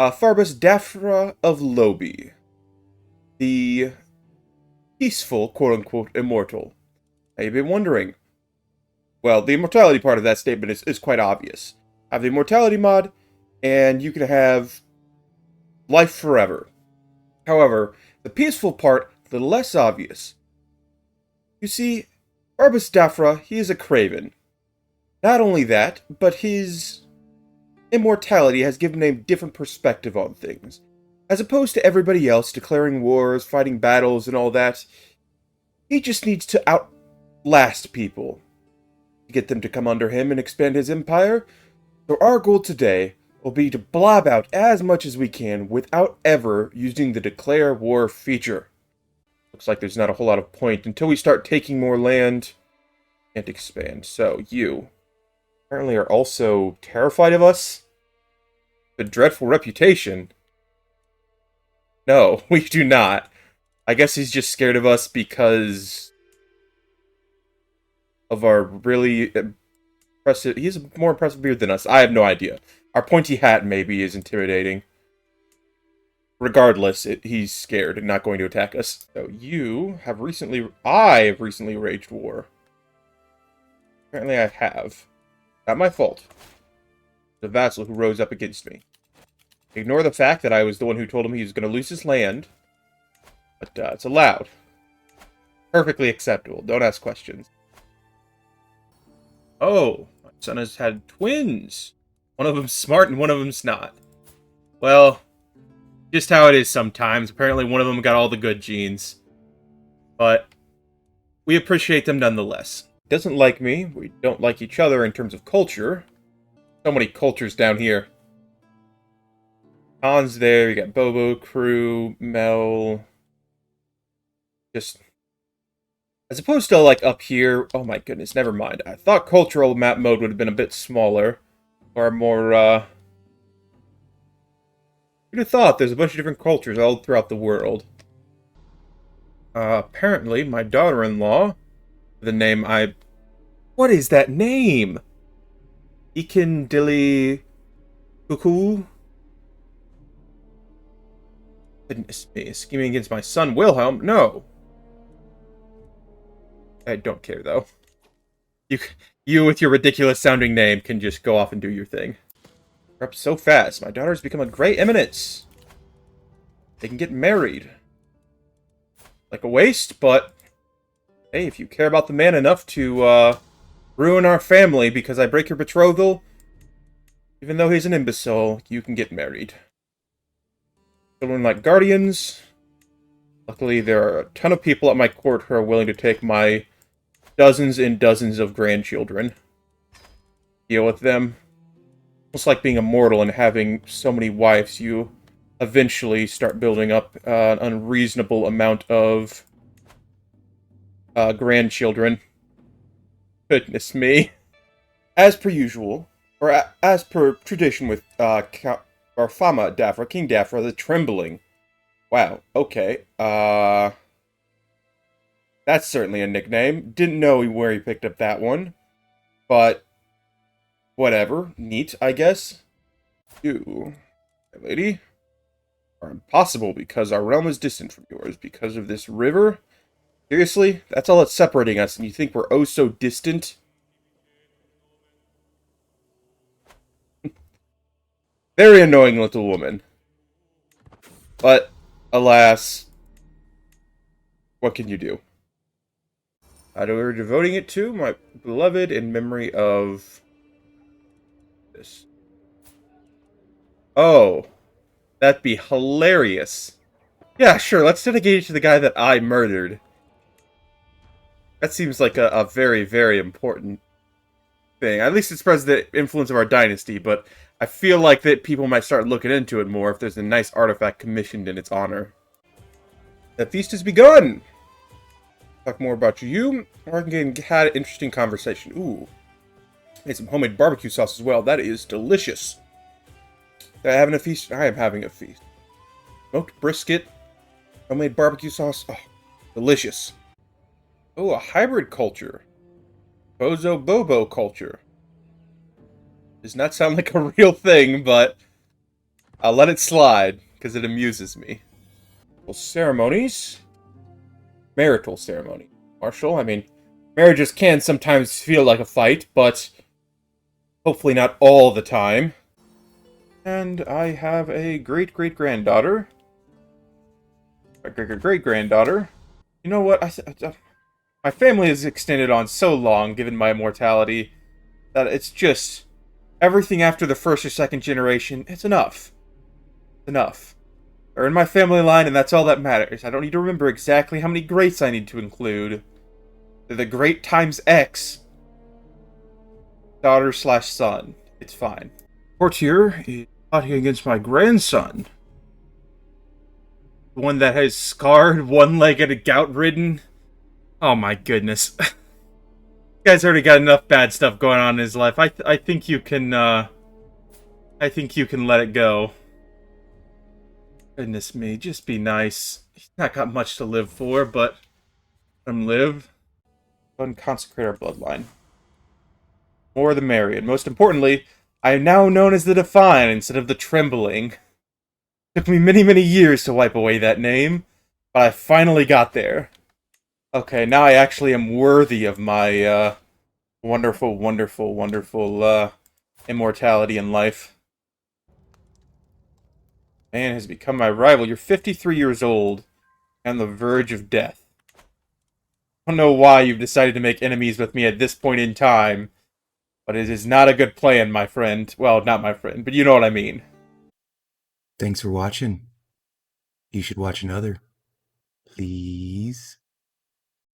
Farbus Dafra of Lobi, the peaceful, quote-unquote, immortal. Now you've been wondering. Well, the immortality part of that statement is quite obvious. Have the immortality mod, and you can have life forever. However, the peaceful part, the less obvious. You see, Farbus Dafra, he is a craven. Not only that, but his immortality has given him a different perspective on things. As opposed to everybody else declaring wars, fighting battles, and all that, he just needs to outlast people to get them to come under him and expand his empire. So our goal today will be to blob out as much as we can without ever using the declare war feature. Looks like there's not a whole lot of point until we start taking more land and expand. So you apparently are also terrified of us? The dreadful reputation. No, we do not. I guess he's just scared of us because of our really impressive... He has a more impressive beard than us. I have no idea. Our pointy hat maybe is intimidating. Regardless, he's scared and not going to attack us. So you have recently... I have recently waged war. Apparently I have. Not my fault. The vassal who rose up against me. Ignore the fact that I was the one who told him he was going to lose his land. But it's allowed. Perfectly acceptable. Don't ask questions. Oh, my son has had twins. One of them's smart and one of them's not. Well, just how it is sometimes. Apparently one of them got all the good genes. But we appreciate them nonetheless. Doesn't like me. We don't like each other in terms of culture. So many cultures down here. Han's there, you got Bobo, Crew, Mel. Just... As opposed to, like, up here... Oh my goodness, never mind. I thought cultural map mode would have been a bit smaller. Or more, You'd have thought there's a bunch of different cultures all throughout the world. Apparently, my daughter-in-law... The name I... What is that name? Ikindili... Cuckoo? Goodness me, scheming against my son Wilhelm? No. I don't care, though. You with your ridiculous-sounding name can just go off and do your thing. We're up so fast. My daughter's become a great eminence. They can get married. Like a waste, but... Hey, if you care about the man enough to, ruin our family because I break your betrothal, even though he's an imbecile, you can get married. Children like guardians. Luckily, there are a ton of people at my court who are willing to take my dozens and dozens of grandchildren. Deal with them. Almost like being immortal and having so many wives, you eventually start building up an unreasonable amount of grandchildren. Goodness me. As per usual, or as per tradition with or Fama Dafra, King Dafra, the Trembling. Wow, okay. That's certainly a nickname. Didn't know where he picked up that one. But, whatever. Neat, I guess. You, my lady, are impossible because our realm is distant from yours because of this river. Seriously? That's all that's separating us, and you think we're oh so distant? Very annoying little woman. But, alas, what can you do? We're devoting it to my beloved in memory of this. Oh, that'd be hilarious. Yeah, sure, let's dedicate it to the guy that I murdered. That seems like a very, very important thing. At least it spreads the influence of our dynasty, but I feel like that people might start looking into it more if there's a nice artifact commissioned in its honor. The feast has begun! Talk more about you, or I can had an interesting conversation. Ooh. Made some homemade barbecue sauce as well. That is delicious. Am I having a feast? I am having a feast. Smoked brisket, homemade barbecue sauce. Oh, delicious. Oh, a hybrid culture. Bozo Bobo culture. Does not sound like a real thing, but I'll let it slide, because it amuses me. Well, ceremonies? Marital ceremony. Marshall, I mean, marriages can sometimes feel like a fight, but hopefully not all the time. And I have a great-great-granddaughter. A great-great-great-granddaughter. You know what? My family is extended on so long, given my immortality, that it's just... everything after the first or second generation, it's enough. Enough. They're in my family line, and that's all that matters. I don't need to remember exactly how many greats I need to include. They're the great times X. Daughter/son. It's fine. Courtier is plotting against my grandson. The one that has scarred, one-legged, and gout-ridden. Oh my goodness. This guy's already got enough bad stuff going on in his life. I think you can, I think you can let it go. Goodness me, just be nice. He's not got much to live for, but let him live. Unconsecrate our bloodline. More the merry, and most importantly, I am now known as the Define instead of the Trembling. It took me many, many years to wipe away that name, but I finally got there. Okay, now I actually am worthy of my, wonderful, wonderful, wonderful, immortality in life. Man has become my rival. You're 53 years old, and on the verge of death. I don't know why you've decided to make enemies with me at this point in time, but it is not a good plan, my friend. Well, not my friend, but you know what I mean. Thanks for watching. You should watch another. Please.